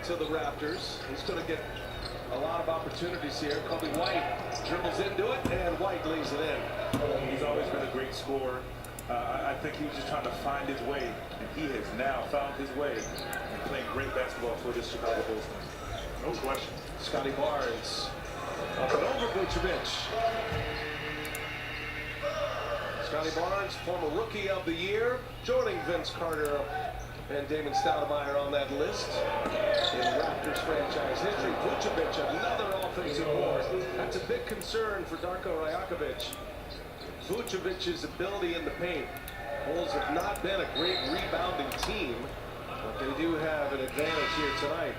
to the Raptors. He's going to get a lot of opportunities here. Kobe White dribbles into it, and White lays it in. He's always been a great scorer. I think he was just trying to find his way, and he has now found his way and playing great basketball for this Chicago Bulls team. No question. Scotty Barnes up and over Vucevic. Scotty Barnes, former Rookie of the Year, joining Vince Carter and Damon Stoudemire on that list in Raptors franchise history. Vucevic, another offensive board. That's a big concern for Darko Rajakovic. Vucevic's ability in the paint. Bulls have not been a great rebounding team, but they do have an advantage here tonight.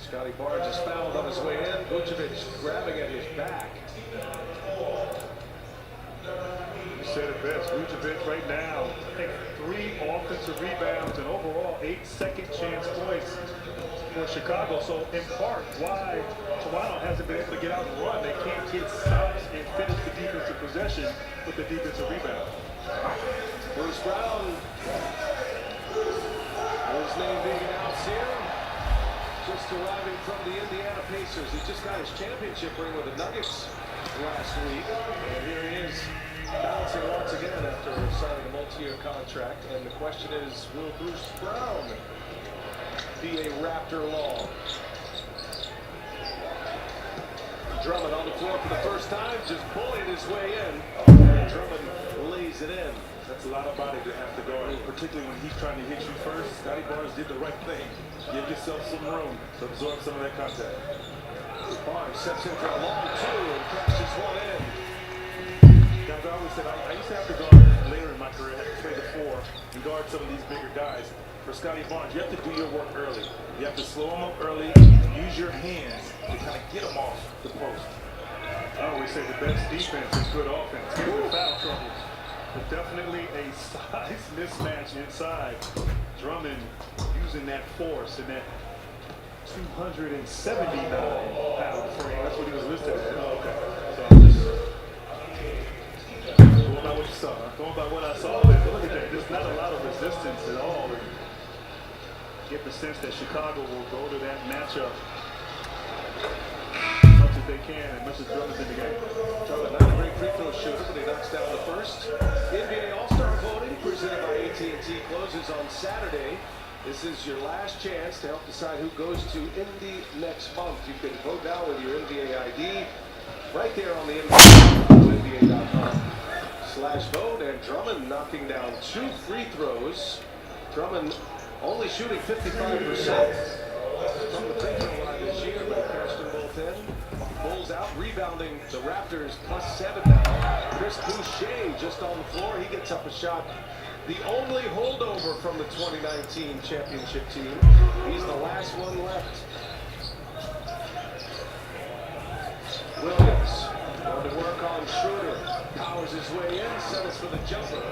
Scotty Barnes is fouled on his way in. Vucevic grabbing at his back. You said it best. Vucevic right now, I think 3 offensive rebounds and overall 8 second chance points for Chicago. So in part, why Toronto hasn't been able to get out and run. They can't get stops and finish the defensive possession with the defensive rebound. Bruce Brown, his name being announced here, just arriving from the Indiana Pacers. He just got his championship ring with the Nuggets last week, and here he is bouncing once again after signing a multi-year contract. And the question is, will Bruce Brown be a Raptor long? Drummond on the floor for the first time, just bullied his way in. And Drummond lays it in. That's a lot of body to have to guard, particularly when he's trying to hit you first. Scotty Barnes did the right thing. Give yourself some room to absorb some of that contact. Barnes steps in for a long 2 and crashes one in. Guys, I always said I used to have to guard later in my career. I had to play the 4 and guard some of these bigger guys. For Scotty Barnes, you have to do your work early. You have to slow him up early, use your hands to kind of get him off the post. I always say the best defense is good offense. Here's the foul trouble. But definitely a size mismatch inside. Drummond using that force and that 279-pound frame. That's what he was listed as. Oh, okay. So I'm just going by what you saw. Going by what I saw. But look at that. There's not a lot of resistance at all. And get the sense that Chicago will go to that matchup as much as they can, as much as Drummond's in the game. Drummond, not a great free throw shooter, but he knocks down the first. NBA All-Star voting presented by AT&T closes on Saturday. This is your last chance to help decide who goes to Indy next month. You can vote now with your NBA ID right there on the NBA.com/vote. And Drummond knocking down 2 free throws. Drummond only shooting 55% from the free throw line this year, but he cashed them both in. Bulls out, rebounding the Raptors +7 now. Chris Boucher just on the floor. He gets up a shot. The only holdover from the 2019 championship team. He's the last one left. Williams going to work on Schroeder. Powers his way in, settles for the jumper.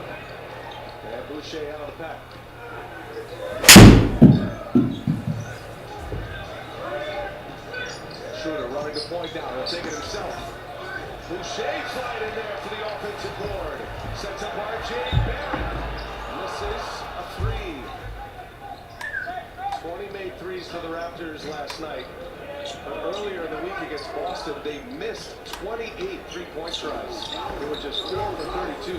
And Boucher out of the pack. Schroeder running the point down. He'll take it himself. Boucher slide in there for the offensive board. Sets up R.J. Barrett. Misses a 3. 20 made threes for the Raptors last night. But earlier in the week against Boston, they missed 28 3-point tries. They were just 4 for 32. A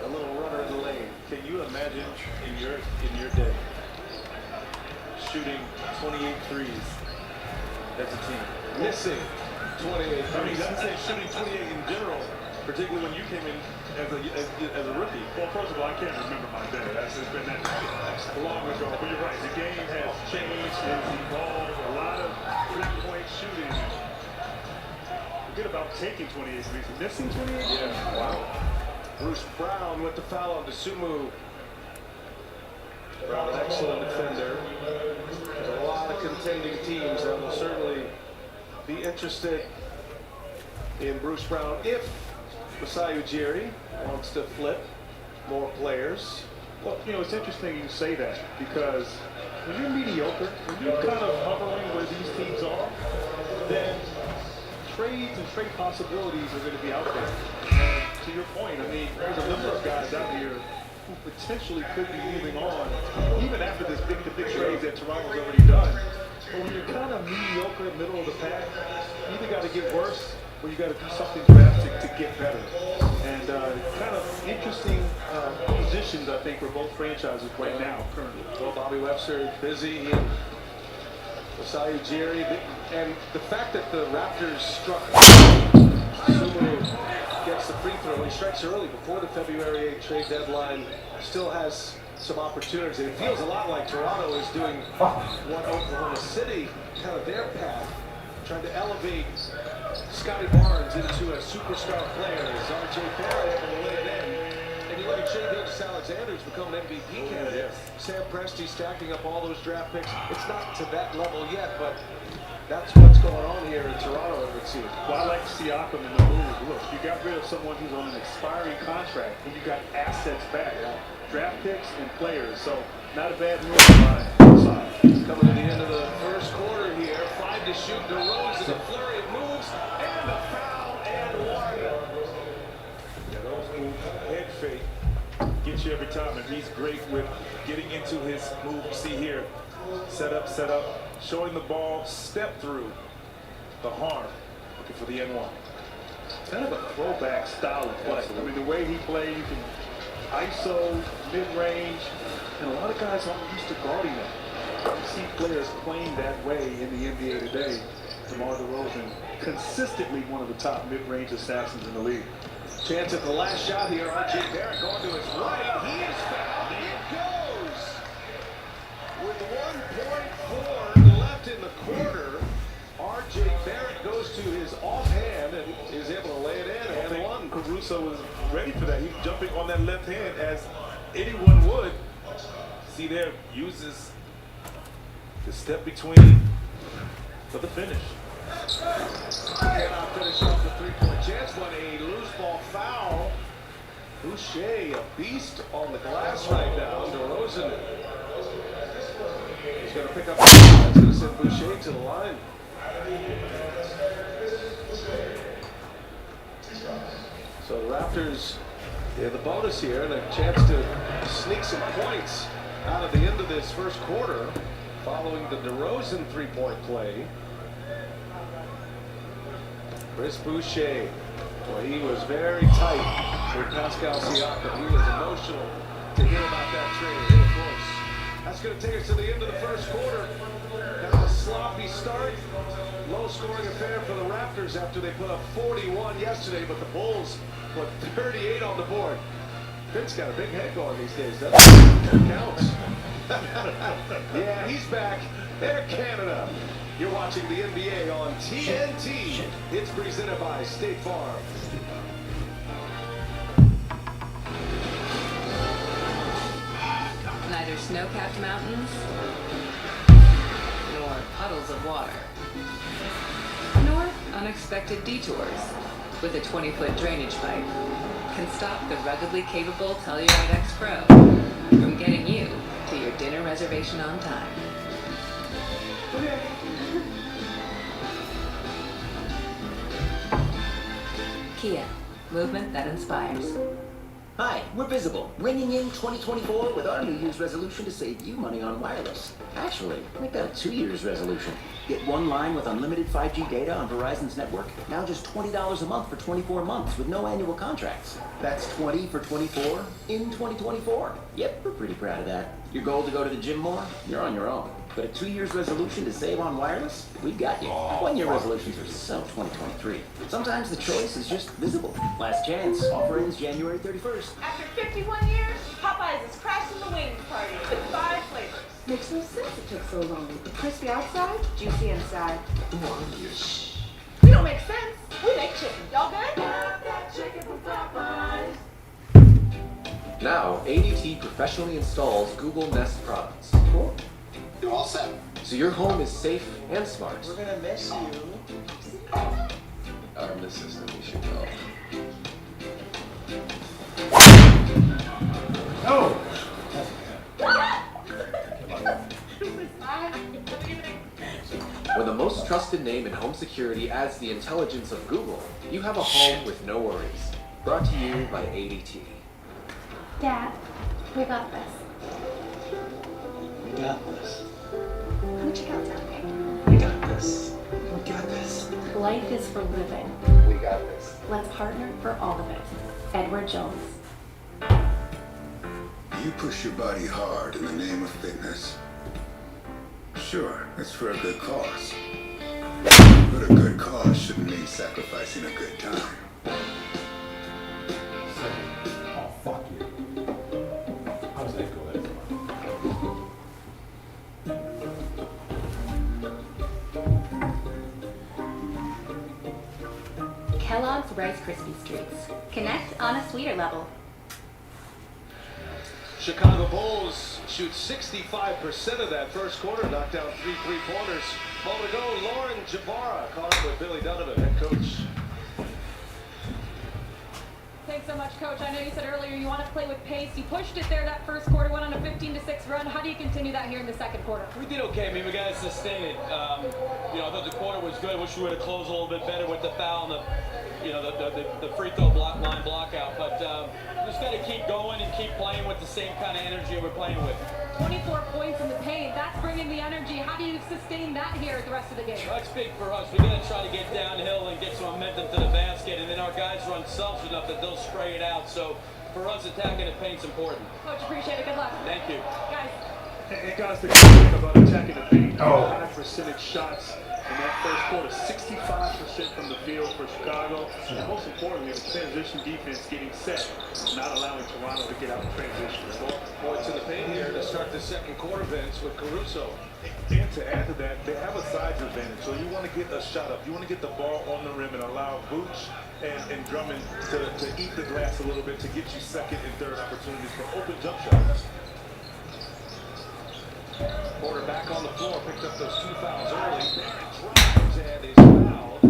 little runner in the lane. Can you imagine in your day shooting 28 threes as a team? Missing 28 threes. I mean, I'm saying shooting 28 in general, particularly when you came in as a rookie. Well, first of all, I can't remember my day. It's been that long ago. But you're right. The game has changed and evolved. A lot of 3-point shooting. Forget about taking 28 threes. Missing 28? Yeah. Wow. Bruce Brown with the foul on Dosunmu. Brown, an excellent defender. There's a lot of contending teams that will certainly be interested in Bruce Brown if Masai Ujiri wants to flip more players. Well, you know, it's interesting you say that because when you're mediocre, when you're kind of hovering where these teams are, then trades and trade possibilities are going to be out there. And to your point, I mean, there's a number of guys out here who potentially could be moving on, even after this big trades that Toronto's already done. But when you're kind of mediocre, middle of the pack, you either got to get worse or you got to do something drastic to get better. And kind of interesting positions, I think, for both franchises right now, currently. Well, Bobby Webster busy, and Masai Ujiri, and the fact that the Raptors struck Subaru gets the free throw. He strikes early before the February 8th trade deadline. Still has some opportunities. It feels a lot like Toronto is doing what Oklahoma City, kind of their path, trying to elevate Scotty Barnes into a superstar player. As R.J. Barrett able to lay it in. And you look at Shea Gilgeous-Alexander, who's become an MVP candidate. Sam Presti stacking up all those draft picks. It's not to that level yet, but that's what's going on here in Toronto, it would seem. Well, I like Siakam in the move. Look, you got rid of someone who's on an expiring contract, and you got assets back. Draft picks and players, so not a bad move on my side. Coming to the end of the first quarter here, 5 to shoot. DeRozan, a flurry of moves, and a foul, and one. Yeah, those moves, head fake, get you every time, and he's great with getting into his move. See here, set up, showing the ball, step through the harm, looking for the N1. Kind of a throwback style of play. I mean, the way he played, you can ISO, mid-range, and a lot of guys aren't used to guarding that. You see players playing that way in the NBA today. DeMar DeRozan, consistently one of the top mid-range assassins in the league. Chance at the last shot here. R.J. Barrett going to his right. He is fouled. It goes. With 1.4 left in the quarter, R.J. Barrett goes to his offhand and is able to lay it in. And one. Caruso was ready for that. He's jumping on that left hand as anyone would. See there, uses the step between for the finish. Cannot finish off the three-point chance, but a loose ball foul. Boucher, a beast on the glass right now. DeRozan is going to pick up the foul. That's going to send Boucher to the line. So the Raptors, the bonus here and a chance to sneak some points out of the end of this first quarter following the DeRozan three-point play. Chris Boucher, well, he was very tight with Pascal Siakam. He was emotional to hear about that trade. Real close. That's going to take us to the end of the first quarter. Kind of a sloppy start. Low-scoring affair for the Raptors after they put up 41 yesterday, but the Bulls put 38 on the board. Vince got a big head going these days, doesn't he? It counts. Yeah, he's back. Air Canada. You're watching the NBA on TNT. It's presented by State Farm. Neither snow-capped mountains nor puddles of water, nor unexpected detours with a 20-foot drainage pipe can stop the ruggedly capable Telluride X Pro from getting you to your dinner reservation on time. Kia, movement that inspires. Hi, we're Visible, ringing in 2024 with our New Year's resolution to save you money on wireless. Actually, make that a 2 years resolution. Get one line with unlimited 5G data on Verizon's network, now just $20 a month for 24 months with no annual contracts. That's 20 for 24 in 2024. Yep, we're pretty proud of that. Your goal to go to the gym more? You're on your own. But a 2 years resolution to save on wireless? We've got you. 1 year resolutions are so 2023. Sometimes the choice is just Visible. Last chance. Offer ends January 31st. After 51 years, Popeyes is crashing the wings party with 5 flavors. Makes no sense it took so long. The crispy outside, juicy inside. Shh. We don't make sense. We make chicken. Y'all good? Have that chicken from Popeyes. Now, ADT professionally installs Google Nest products. Cool. You're all set. So your home is safe and smart. We're gonna miss you. Our miss system, we should go. Oh! When the most trusted name in home security adds the intelligence of Google, you have a home with no worries. Brought to you by ADT. Dad, We got this. We got this. Let me check out town. We got this. We got this. Life is for living. We got this. Let's partner for all of it. Edward Jones. You push your body hard in the name of fitness. Sure, it's for a good cause. But a good cause shouldn't mean sacrificing a good time. Oh, fuck you. How does that go there? Kellogg's Rice Krispie Treats. Connect on a sweeter level. Chicago Bulls shoot 65% of that first quarter, knocked down 3 3-pointers. Moment ago, Lauren Jabara caught up with Billy Donovan, head coach. Thanks so much, Coach. I know you said earlier you want to play with pace. You pushed it there that first quarter, went on a 15-6 run. How do you continue that here in the second quarter? We did okay. I mean, we got to sustain it. I thought the quarter was good. Wish we would have closed a little bit better with the foul and the free throw line block out. But just got to keep going and keep playing with the same kind of energy we're playing with. 24 points in the paint. That's bringing the energy. How do you sustain that here the rest of the game? That's big for us. We got to try to get downhill and get some momentum to the basket, and then our guys run selfish enough that they'll spray it out. So for us, attacking the paint's important. Coach, appreciate it. Good luck. Thank you. Guys. And guys, the good thing about attacking the paint, high percentage shots in that first quarter, 65% from the field for Chicago. And most importantly, the transition defense getting set, not allowing Toronto to get out in transition. 4 points in the paint here to start the second quarter, Vince, with Caruso. And to add to that, they have a size advantage. So you want to get a shot up. You want to get the ball on the rim and allow Vooch and Drummond to eat the glass a little bit to get you second and third opportunities for open jump shots. Porter back on the floor, picked up those 2 fouls early. Barrett drives and is fouled.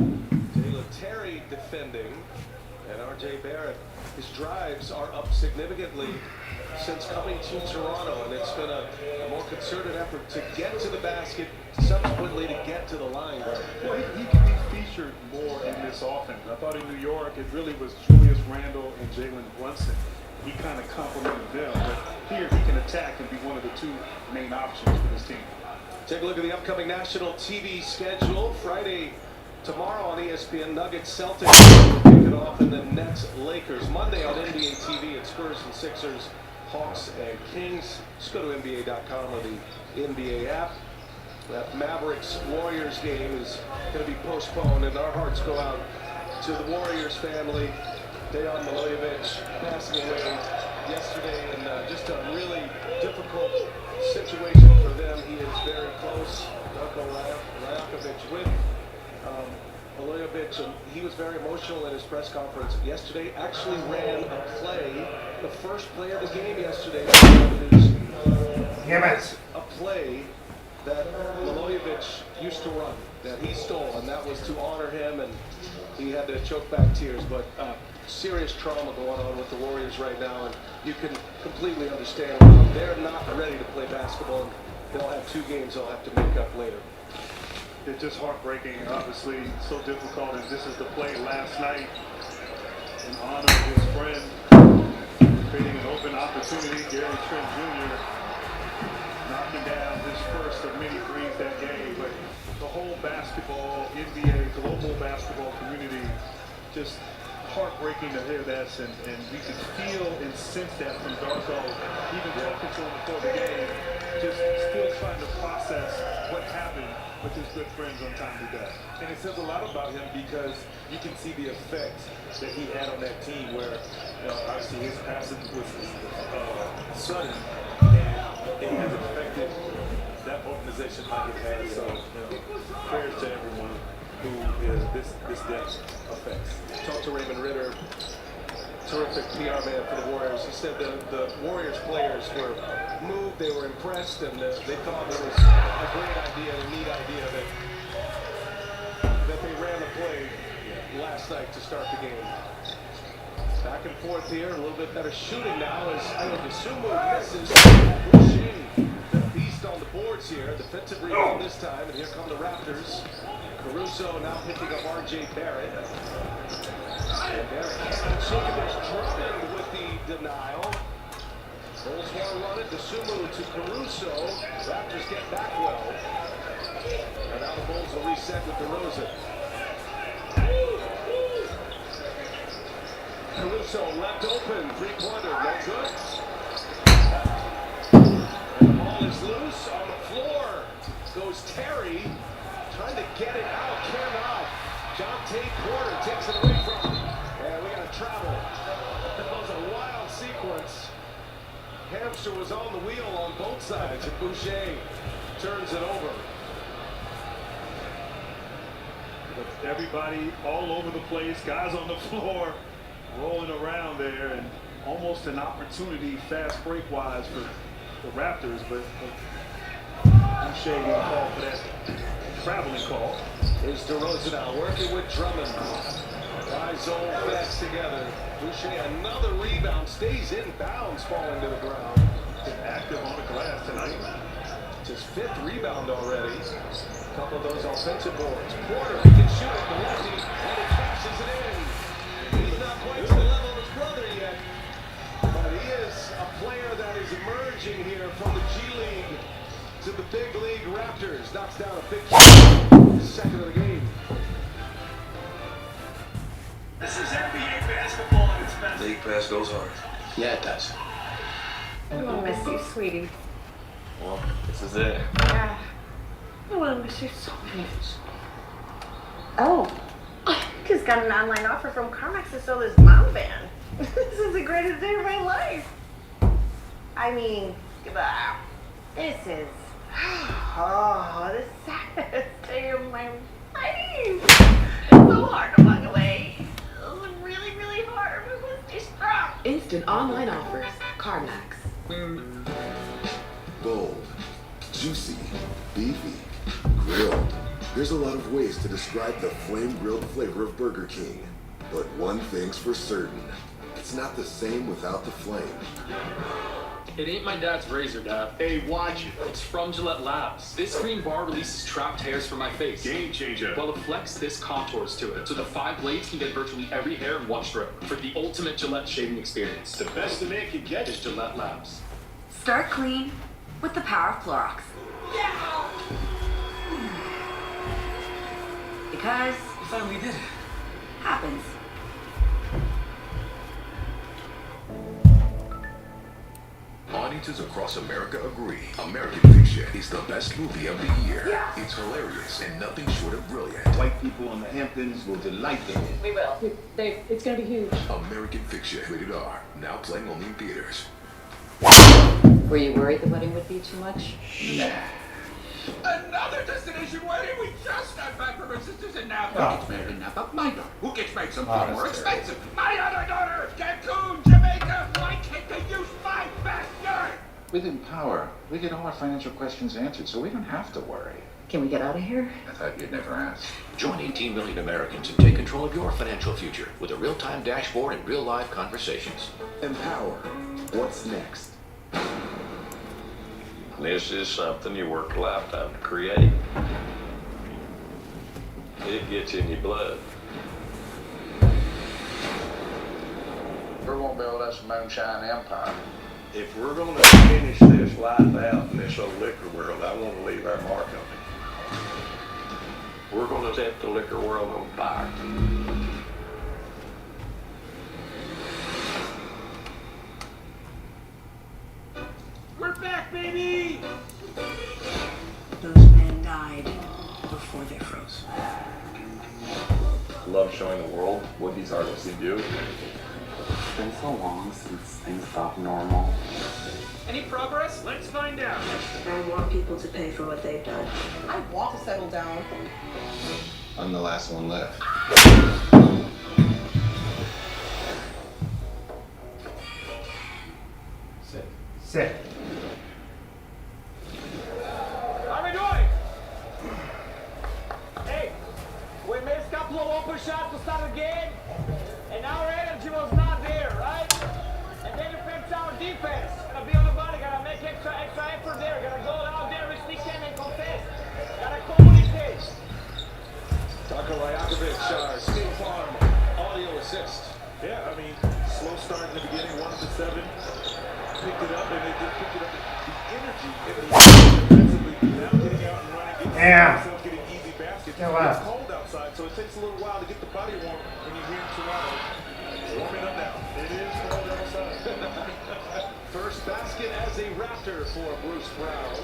Jalen Terry defending. And R.J. Barrett, his drives are up significantly since coming to Toronto. And it's been a more concerted effort to get to the basket, subsequently to get to the line. Well, he can be featured more in this offense. I thought in New York, it really was Julius Randle and Jalen Brunson. He kind of complimented them, but here he can attack and be one of the 2 main options for this team. Take a look at the upcoming national TV schedule. Friday, tomorrow on ESPN, Nuggets, Celtics kick it off, and then Nets, Lakers. Monday on NBA TV, it's Spurs and Sixers, Hawks and Kings. Just go to NBA.com or the NBA app. That Mavericks Warriors game is going to be postponed, and our hearts go out to the Warriors family. Dejan Milojevic passing away yesterday, and just a really difficult situation for them. He is very close, Darko Rajakovic, with Milojevic, and he was very emotional in his press conference yesterday. Actually ran a play, the first play of the game yesterday. A play that Milojevic used to run, that he stole, and that was to honor him, and he had to choke back tears. But serious trauma going on with the Warriors right now, and you can completely understand why they're not ready to play basketball, and they'll have 2 games they'll have to make up later. It's just heartbreaking, obviously, so difficult, and this is the play last night in honor of his friend, creating an open opportunity. Gary Trent Jr. knocking down his first of many threes that game, but the whole basketball, NBA, global basketball community, just heartbreaking to hear this, and we can feel and sense that from Darko, even talking to him before the game, just still trying to process what happened with his good friends on time to death. And it says a lot about him because you can see the effect that he had on that team where, obviously his passing was sudden, and it has affected that organization like it has. So, prayers to everyone who is this death affects. Talked to Raymond Ritter, terrific PR man for the Warriors. He said the Warriors players were moved, they were impressed, and they thought it was a great idea, a neat idea that they ran the play last night to start the game. Back and forth here, a little bit better shooting now as Sumu misses. Boucher, the beast on the boards here, defensive rebound this time, and here come the Raptors. Caruso now picking up R.J. Barrett. And Barrett, Drummond with the denial. Bulls want to run it. DeSumo to Caruso. Raptors get back well. And now the Bulls will reset with DeRozan. Caruso left open. Three-pointer. No good. And the ball is loose on the floor. Goes Terry. Trying to get it out. Cannot. John Tate Porter takes it away from him. And we got to travel. That was a wild sequence. Hamster was on the wheel on both sides, and Boucher turns it over. But everybody all over the place, guys on the floor, rolling around there, and almost an opportunity fast break-wise for the Raptors, but Boucher didn't call for that traveling call. Is DeRozan now working with Drummond. Guys all fast together. Boucher, another rebound, stays in bounds, falling to the ground. Been active on the glass tonight. It's his fifth rebound already. A couple of those offensive boards. Porter, he can shoot it, the lefty, and he cashes it in. He's not quite to the level of his brother yet, but he is a player that is emerging here from the G League to the big league Raptors. Knocks down a big second of the game. This is NBA basketball at its best. League pass goes hard. Yeah, it does. I'm gonna miss you, sweetie. Well, this is it. Yeah. I'm gonna miss you so much. Oh, I just got an online offer from CarMax to sell this mom van. This is the greatest day of my life. I mean, this is the saddest day of my life. It's so hard to walk away. It was really, really hard. It was distraught. Instant online offers. CarMax. Bold, juicy, beefy, grilled. There's a lot of ways to describe the flame-grilled flavor of Burger King. But one thing's for certain. It's not the same without the flame. It ain't my dad's razor, Dad. Hey, watch it. It's from Gillette Labs. This green bar releases trapped hairs from my face. Game changer. While it flex, this contours to it. So the 5 blades can get virtually every hair in one stroke. For the ultimate Gillette shaving experience. The best a man can get Is Gillette Labs. Start clean with the power of Clorox. Because You finally did it. happens. Audiences across America agree. American Fiction is the best movie of the year. Yes. It's hilarious and nothing short of brilliant. White people in the Hamptons will delight them. We will. It's gonna be huge. American Fiction, rated R, now playing only in theaters. Were you worried the wedding would be too much? Another destination wedding. We just got back from our sisters in Napa. Who gets married in Napa? My daughter. Who gets married Oh, sometime that's more terrible. expensive? My other daughter, Cancun, Jamaica. Why can't they use my backyard? With Empower, we get all our financial questions answered, so we don't have to worry. Can we get out of here? I thought you'd never ask. Join 18 million Americans and take control of your financial future with a real-time dashboard and real-life conversations. Empower. What's next? This is something you worked a lifetime to create. It gets in your blood. We're gonna build us a moonshine empire. If we're going to finish this life out in this old liquor world, I want to leave our mark on it. We're going to set the liquor world on fire. We're back, baby. Those men died before they froze. Love showing the world what these artists can do. It's been so long since things felt normal. Any progress? Let's find out. I want people to pay for what they've done. I want to settle down. I'm the last one left. Sit. Sit. How are we doing? Hey, we missed a couple of open shots to start the game, and our energy was not there, right? And then it affects our defense. Gotta be on the body, gotta make extra effort there. Gotta go out there and sneak in and contest. Gotta communicate. Darko Rajakovic, Steel Farm, audio assist. Yeah, I mean, slow start in the beginning, 1 to 7. picked it up, and they just picked it up. The energy defensively now getting out and running, getting easy baskets. It's cold outside, so it takes a little while to get the body warm when you're here in Toronto. Warming up now. It is cold outside. First basket as a Raptor for Bruce Brown.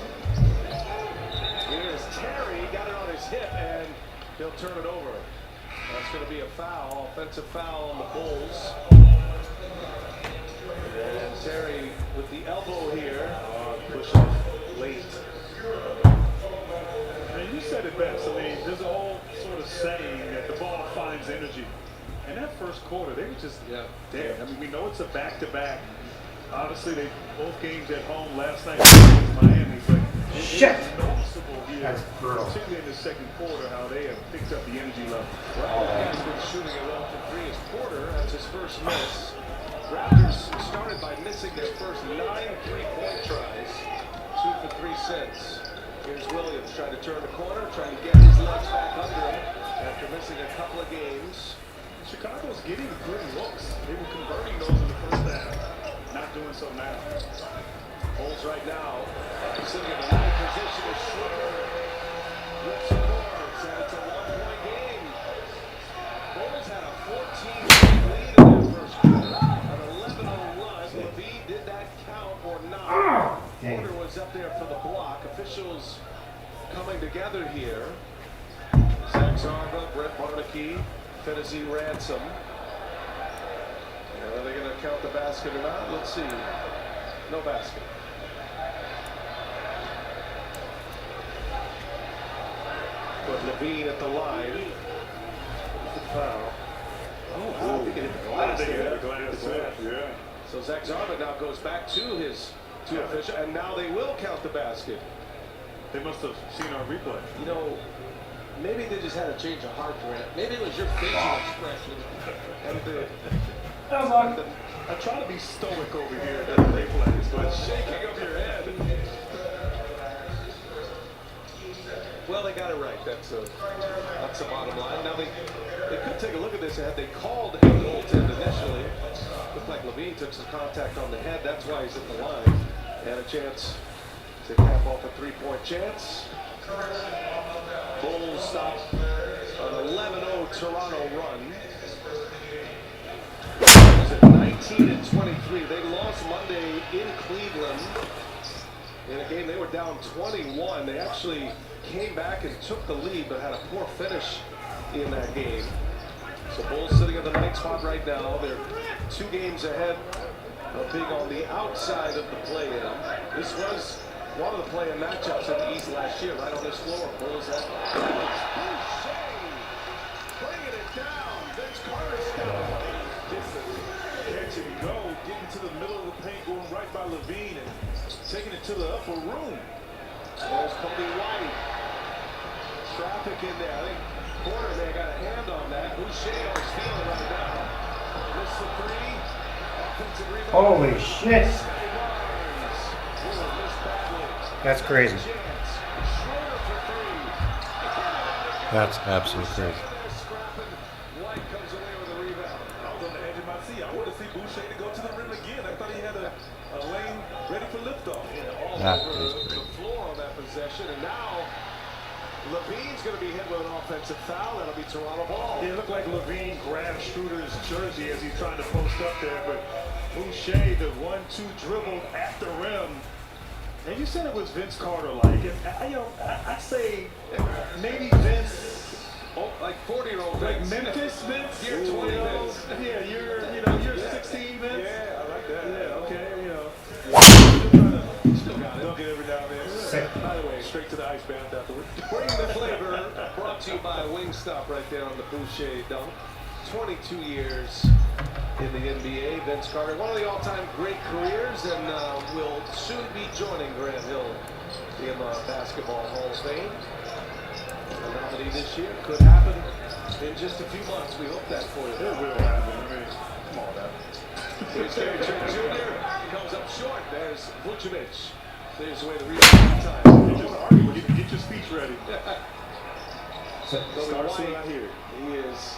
Here's Terry, got it on his hip, and he'll turn it over. That's going to be a foul, offensive foul on the Bulls. And Terry with the elbow here, push off late. And you said it best. I mean, there's a whole sort of saying that the ball finds energy. And that first quarter, they were just dead. I mean, we know it's a back-to-back. Obviously, they both games at home last night against Miami, but it's noticeable here, particularly in the second quarter, how they have picked up the energy level. He's been shooting it well from three as Porter. That's his first miss. Raptors started by missing their first 9 3-point tries. 2 for 3 since. Here's Williams trying to turn the corner, trying to get his legs back under him after missing a couple of games. Chicago's getting good looks. They were converting those in the first half. Not doing so now. Bulls right now sitting in the ninth position is Schroeder. Rips the boards, and it's a 1-point game. Bulls had a 14-point lead in their first quarter. An 11-0 run. Levine, did that count or not? Porter was up there for the block. Officials coming together here. Zach Zarba, Brett Barnaky, Tennessee Ransom. Are they going to count the basket or not? Let's see. No basket. But Levine at the line. The foul. Oh, I think it hit the glass. I think it hit the glass. Yeah. So Zach Zarba now goes back to his official, and now they will count the basket. They must have seen our replay. You know, maybe they just had a change of heart, Grant. Maybe it was your facial expression. And I try to be stoic over here at the replays, but shaking of your head. Well, they got it right. That's the bottom line. Now they could take a look at this. Had they called him goaltend initially, looked like Levine took some contact on the head. That's why he's at the line. And a chance to cap off a 3-point chance. Bulls stop an 11-0 Toronto run. It was at 19-23. They lost Monday in Cleveland. In a game they were down 21. They actually came back and took the lead, but had a poor finish in that game. So Bulls sitting in the 9th spot right now. They're 2 games ahead of being on the outside of the play-in. This was one of the play-in matchups in the East last year, right on this floor. Bulls had bringing it down. Vince Carter's down. Catch and go, getting to the middle of the paint, going right by Levine and taking it to the upper room. There's Kobe White. Traffic in there. I think Porter there got a hand on that. Boucher on stealing right now. Missed the 3. Offensive rebound. Holy shit. That's crazy. That's absolutely crazy. White comes away with a rebound. I was on the edge of my seat. I want to see Boucher to go to the rim again. I thought he had a lane ready for liftoff. All over the floor on that possession, and now Levine's going to be hit with an offensive foul. That'll be Toronto ball. It looked like Levine grabbed Schroeder's jersey as he's trying to post up there, but Boucher, the 1-2 dribbled at the rim. And you said it was Vince Carter-like. I say maybe Vince, like 40-year-old like Vince. Memphis Vince. Year 20 Vince. Yeah, you're 16 Vince. Yeah, I like that. Yeah, okay, Still got it. Dunk it every now and then. By the way, straight to the ice bath afterward. Bring the flavor. Brought to you by Wingstop right there on the Boucher dunk. 22 years in the NBA. Vince Carter, one of the all-time great careers, and will soon be joining Grant Hill in the Basketball Hall of Fame. A nominee this year. Could happen in just a few months. We hope that for you. It will happen. I mean, come on now. Here's Gary Trent Jr. Comes up short. There's Vucevic. There's the way the rebound time. You just argue. Get your speech ready. Start seeing out here. He is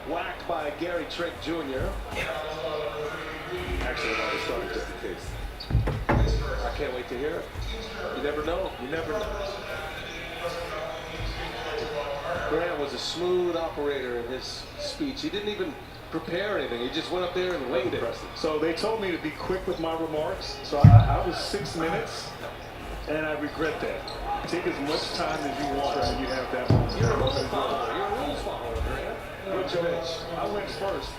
whacked by Gary Trent Jr. Actually, I've already started just in case. can't wait to hear it. You never know. You never know. Grant was a smooth operator in his speech. He didn't even prepare anything. He just went up there and winged it. So they told me to be quick with my remarks. So I was 6 minutes, and I regret that. Take as much time as you want when you have that moment. You're a rule follower. You're a rules follower, Grant. Which I went first.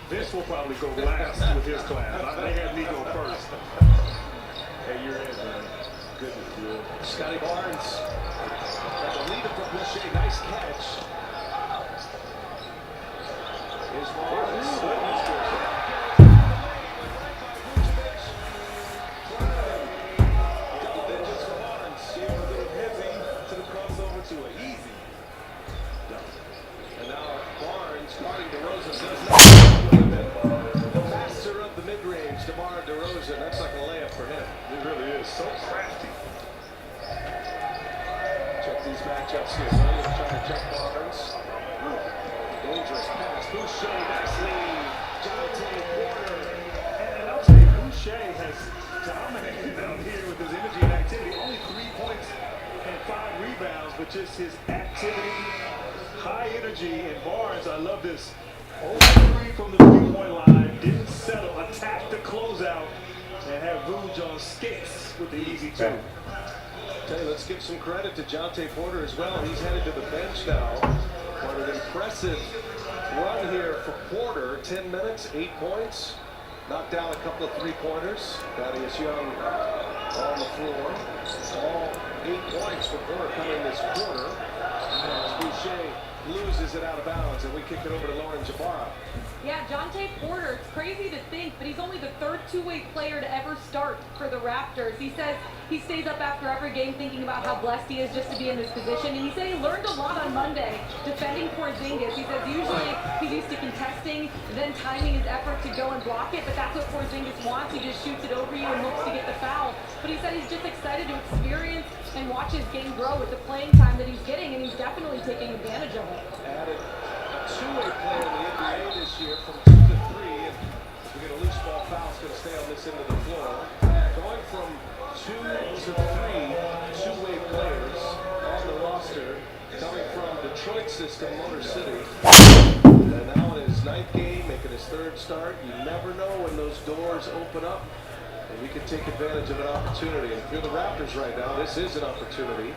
Vince will probably go last with his class. They had me go first. Hey, you're in, man. Goodness, dude. Scotty Barnes got the lead from Boucher. Nice catch. Here's Barnes. Double digits for Barnes. He was a little heavy to the crossover to an easy. And now Barnes guarding DeRozan does not. The master of the mid-range, DeMar DeRozan. That's like a layup for him. It really is. So crafty. Check these matchups here. Williams trying to check Barnes. Dangerous pass. Boucher nicely. Jonathan Porter. And I'll tell you, Boucher has dominated out here with his energy and activity. Only 3 points and 5 rebounds, but just his activity, high energy. And Barnes, I love this. Over 3 from the 3-point line. Didn't settle. Attacked the closeout. And have Vooch on skates with the easy 2. Okay, let's give some credit to Jonathan Porter as well. He's headed to the bench now. What an impressive run here for Porter. 10 minutes, 8 points. Knocked down a couple of three-pointers. Thaddeus Young on the floor. All 8 points for Porter coming this quarter. As Boucher loses it out of bounds, and we kick it over to Lauren Jabara. Yeah, Jonte Porter, it's crazy to think, but he's only the third two-way player to ever start for the Raptors. He says he stays up after every game thinking about how blessed he is just to be in this position. And he said he learned a lot on Monday defending Porzingis. He says usually he's used to contesting, then timing his effort to go and block it, but that's what Porzingis wants. He just shoots it over you and looks to get the foul. But he said he's just excited to experience and watch his game grow with the playing time that he's getting, and he's definitely taking advantage of it. Added a two-way player in the NBA this year from 2 to 3, and if we get a loose ball foul, it's going to stay on this end of the floor. Going from 2 to 3 two-way players on the roster, coming from Detroit system, Motor City. And now in his 9th game, making his 3rd start. You never know when those doors open up, and we can take advantage of an opportunity. And if you're the Raptors right now, this is an opportunity.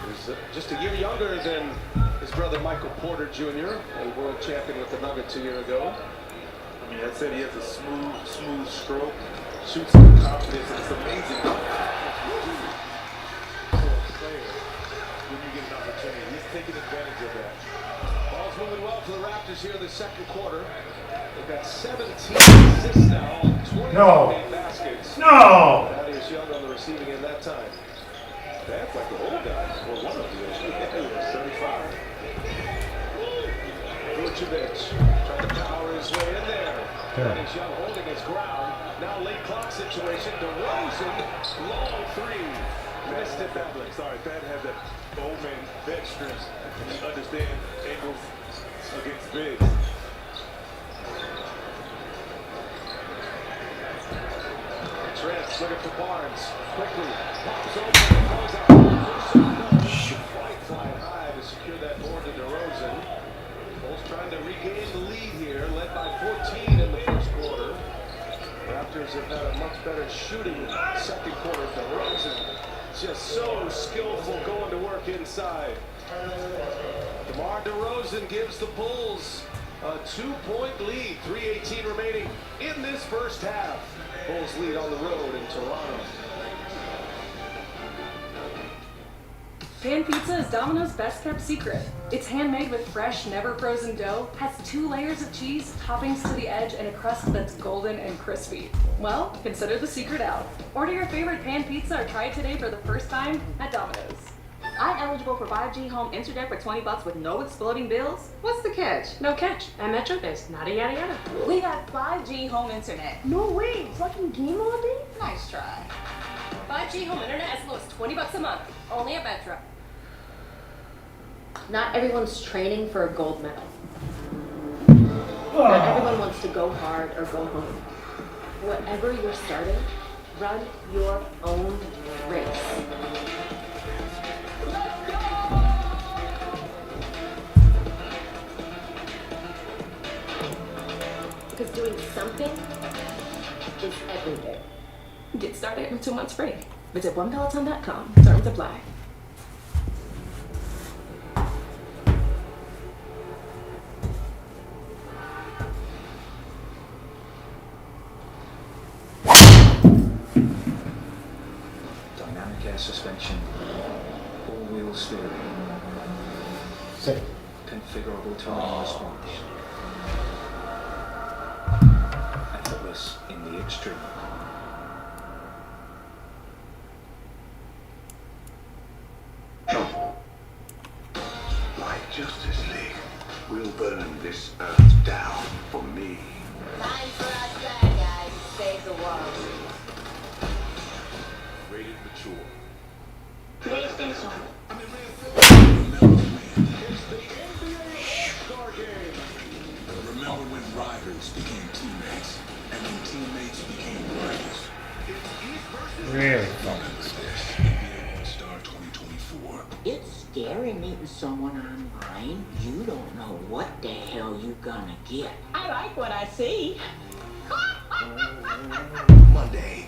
He's just a year younger than his brother Michael Porter Jr., a world champion with the Nuggets a year ago. I mean, I said he has a smooth stroke, shoots with confidence, and it's amazing how fast you do for a player when you get an opportunity. He's taking advantage of that. Ball's moving well for the Raptors here in the 2nd quarter. They've got 17 assists now on 28 baskets. No! Thaddeus Young on the receiving end that time. That's like the old guy, or one of the old guys. 75. Vucevic trying to power his way in there. Thaddeus Young holding his ground. Now late clock situation. DeRozan, long 3. Missed it that way. Sorry, Thad had that old man vet strength. You understand angles against bigs. Trent's looking for Barnes. Quickly. Pops over and goes out. White flying high to secure that board to DeRozan. Bulls trying to regain the lead here, led by 14 in the 1st quarter. Raptors have had a much better shooting 2nd quarter. DeRozan just so skillful going to work inside. DeMar DeRozan gives the Bulls a 2-point lead. 3:18 remaining in this 1st half. Bulls lead on the road in Toronto. Pan pizza is Domino's best kept secret. It's handmade with fresh, never frozen dough, has 2 layers of cheese, toppings to the edge, and a crust that's golden and crispy. Well, consider the secret out. Order your favorite pan pizza or try it today for the first time at Domino's. I'm eligible for 5G home internet for $20 with no exploding bills. What's the catch? No catch. At Metro, there's nada yada yada. We got 5G home internet. No way, so I can game all day? Nice try. 5G home internet as low as $20 a month. Only at Metro. Not everyone's training for a gold medal. Not everyone wants to go hard or go home. Whatever you're starting, Run your own race. Because doing something is everything. Get started in 2 months free. Visit onepeloton.com. Terms apply. Dynamic air suspension, all-wheel steering, Sick. configurable towing response, effortless in the extreme. Like Justice League, we'll burn this earth down for me. Time for us bad guys to save the world. Rated mature. PlayStation. Remember when rivals became teammates, and when teammates became rivals? Really? NBA All-Star 2024. It's scary meeting someone online. You don't know what the hell you gonna get. I like what I see. Monday.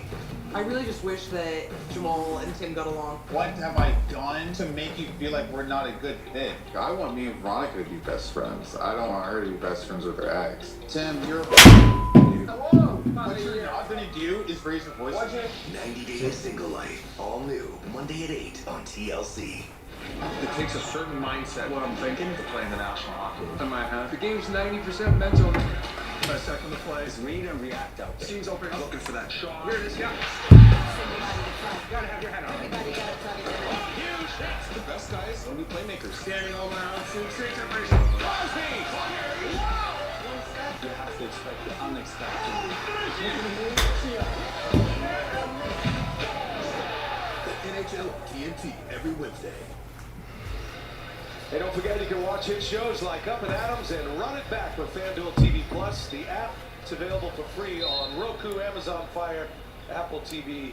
I really just wish that Jamal and Tim got along. What have I done to make you feel like we're not a good fit? I want me and Veronica to be best friends. I don't want her to be best friends with her ex. Tim, you're Hello! What you're not gonna do is raise your voice. 90 Days of Single Life. All new. Monday at 8 on TLC. It takes a certain mindset. What I'm thinking to play in the National Hockey League. I might have. The game's 90% mental. My second to play is read and react out. Seems open. Looking for that shot. Here it is, yeah. You gotta have your head on. Everybody got a target. Huge hits. The best guys will be playmakers. Standing all around, six separation. Crosby! You have to expect the unexpected. The NHL TNT every Wednesday. Hey, don't forget you can watch hit shows like Up and Adams and Run It Back with FanDuel TV Plus. The app is available for free on Roku, Amazon Fire, Apple TV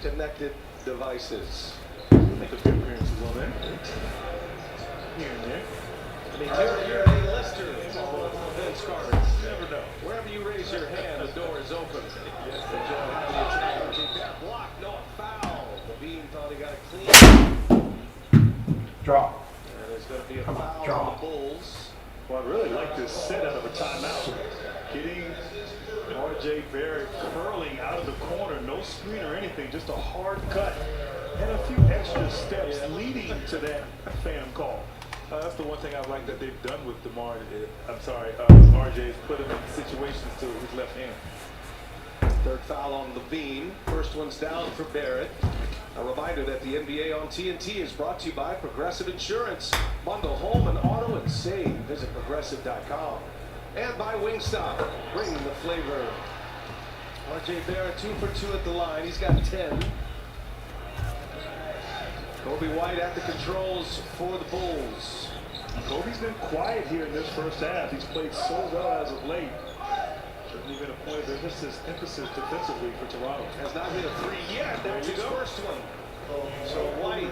connected devices. Make a few appearances on there. Here and there. I mean, you're a lister of Vince Carter. Never know. Wherever you raise your hand, the door is open. Yes, enjoy having the attack. That block, no foul. Levine thought he got it clean. Draw. And there's going to be a Come on, foul draw. on the Bulls. Well, I really like this set out of a timeout. Getting R.J. Barrett curling out of the corner, no screen or anything, just a hard cut. And a few extra steps leading to that phantom call. That's the one thing I like that they've done with DeMar. RJ is put him in situations to his left hand. Third foul on Levine. First one's down for Barrett. A reminder that the NBA on TNT is brought to you by Progressive Insurance. Bundle home and auto and save. Visit progressive.com. And by Wingstop, bringing the flavor. RJ Barrett 2 for 2 at the line. He's got 10. Kobe White at the controls for the Bulls. Kobe's been quiet here in this first half. He's played so well as of late. Certainly been a point of emphasis defensively for Toronto. Has not hit a three yet. That's his first one. So White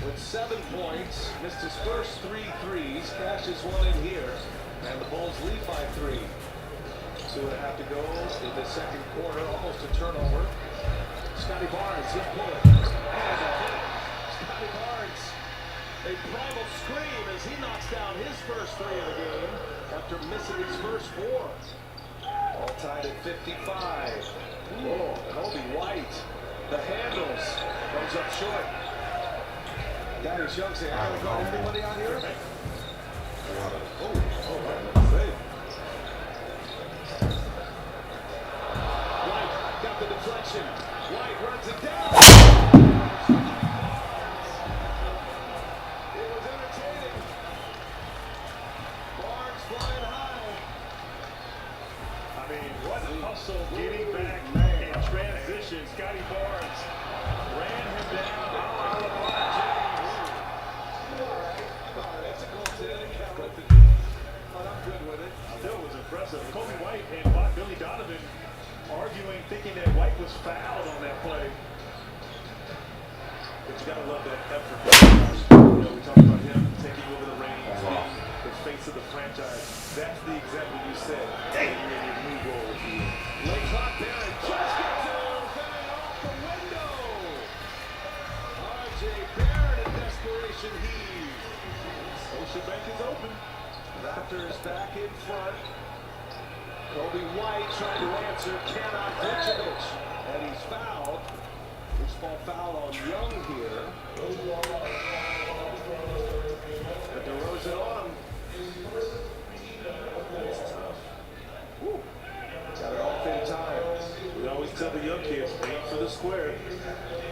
with 7 points, missed his first 3 threes, cashes one in here, and the Bulls lead by 3. 2.5 to go in the second quarter, almost a turnover. Scotty Barnes, he'll pull it. And a hit. Scotty Barnes, a primal scream as he knocks down his first 3 of the game after missing his first 4. All tied at 55. Whoa, Kobe White, the handles, comes up short. Darius Young saying, I don't got anybody out here. White got the deflection. White runs it down. It was entertaining. Barnes flying high. I mean, what hustle getting back in transition. Scotty Barnes ran him down. LeBron James. All right, that's a goal today. But I'm good with it. Still was impressive. Kobe White and Billy Donovan arguing, thinking that White was fouled on that play. But you gotta love that effort. You know, we talked about him taking over the reins, being the face of the franchise. That's the example you said. You're in your new role with you. Late clock there, and just gets it off the window. R.J. Barrett in desperation heave. Scotiabank is open. Raptors back in front. Kobe White trying to answer, cannot Vucevic, and he's fouled. Loose ball foul on Young here. And DeRozan on him. That's tough. Woo. Got it off in time. We always tell the young kids, aim for the square.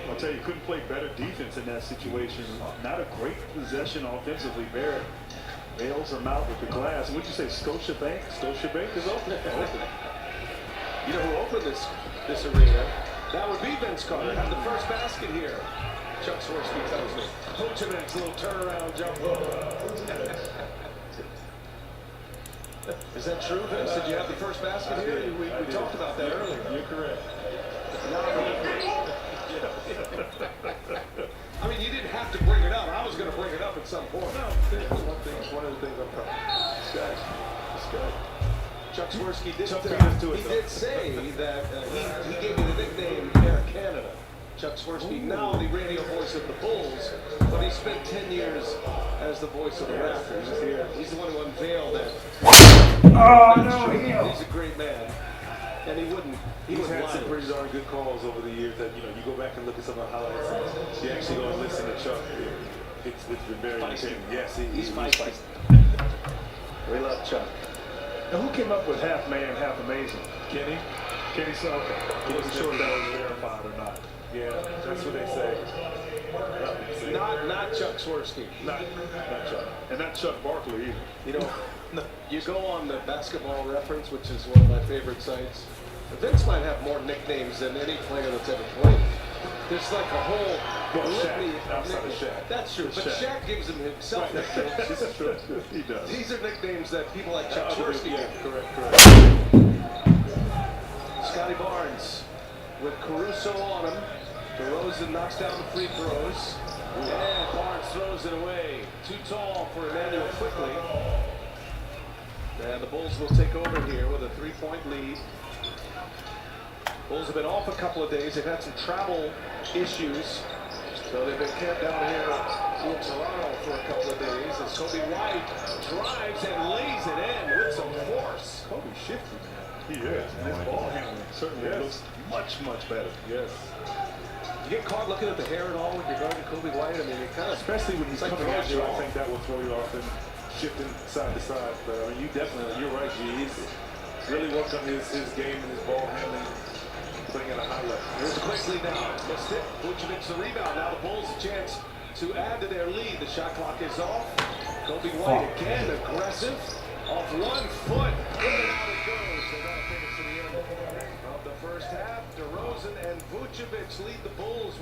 I'll tell you, couldn't play better defense in that situation. Not a great possession offensively. Barrett bails him out with the glass. What'd you say, Scotiabank? Scotiabank is open. You know who opened this arena? That would be Vince Carter. Had the first basket here. Chuck Swirsky tells me. Vucevic's little turnaround jump hook. Is that true, Vince? Did you have the first basket here? We talked about that earlier. You're correct. I mean, you didn't have to bring it up. I was going to bring it up at some point. No, one of the things I'm proud of. This guy. Chuck Swirsky did, Chuck beat us to it, he though. did say that he gave me the nickname Air Canada. Chuck Swirsky, now the radio voice of the Bulls, but he spent 10 years as the voice of the Raptors. He's the one who unveiled that. Oh, no, he's a great man. And He's had lie some to pretty us. darn good calls over the years that, you know, you go back and look at some of the highlights and you actually go and listen to Chuck. It's been very entertaining. Yes, He's feisty. We love Chuck. Now, who came up with half man, half amazing? Kenny? Kenny said, okay. He wasn't sure if that was verified or not. Yeah, that's what they say. Not Chuck Swirsky. Not Chuck. And not Chuck Barkley either. You know, you go on the Basketball Reference, which is one of my favorite sites. Vince might have more nicknames than any player that's ever played. There's like a whole litany of nicknames. That's true, but Shaq gives him himself nicknames. This is true. He does. These are nicknames that people like Chuck Swirsky Yeah, give. correct. Scotty Barnes with Caruso on him. DeRozan knocks down the free throws. And Barnes throws it away. Too tall for Emmanuel quickly. And the Bulls will take over here with a 3-point lead. Bulls have been off a couple of days. They've had some travel issues. So they've been camped down here in Toronto for a couple of days. As Kobe White drives and lays it in with some force. Kobe shifty, man. He is. And his ball handling certainly looks much, much better. Yes. You get caught looking at the hair at all when you're guarding Kobe White? I mean, it kind of... Especially when he's like coming at you, I off. think that will throw you off and shifting side to side. But I mean, you're right, G. He's really worked on his game and his ball handling, playing at a high level. Here's quickly now. Missed it. Vucevic the rebound. Now the Bulls a chance to add to their lead. The shot clock is off. Kobe White again aggressive. Off 1 foot. In and out it goes. So that'll take us to the end of the first half. DeRozan and Vucevic lead the Bulls.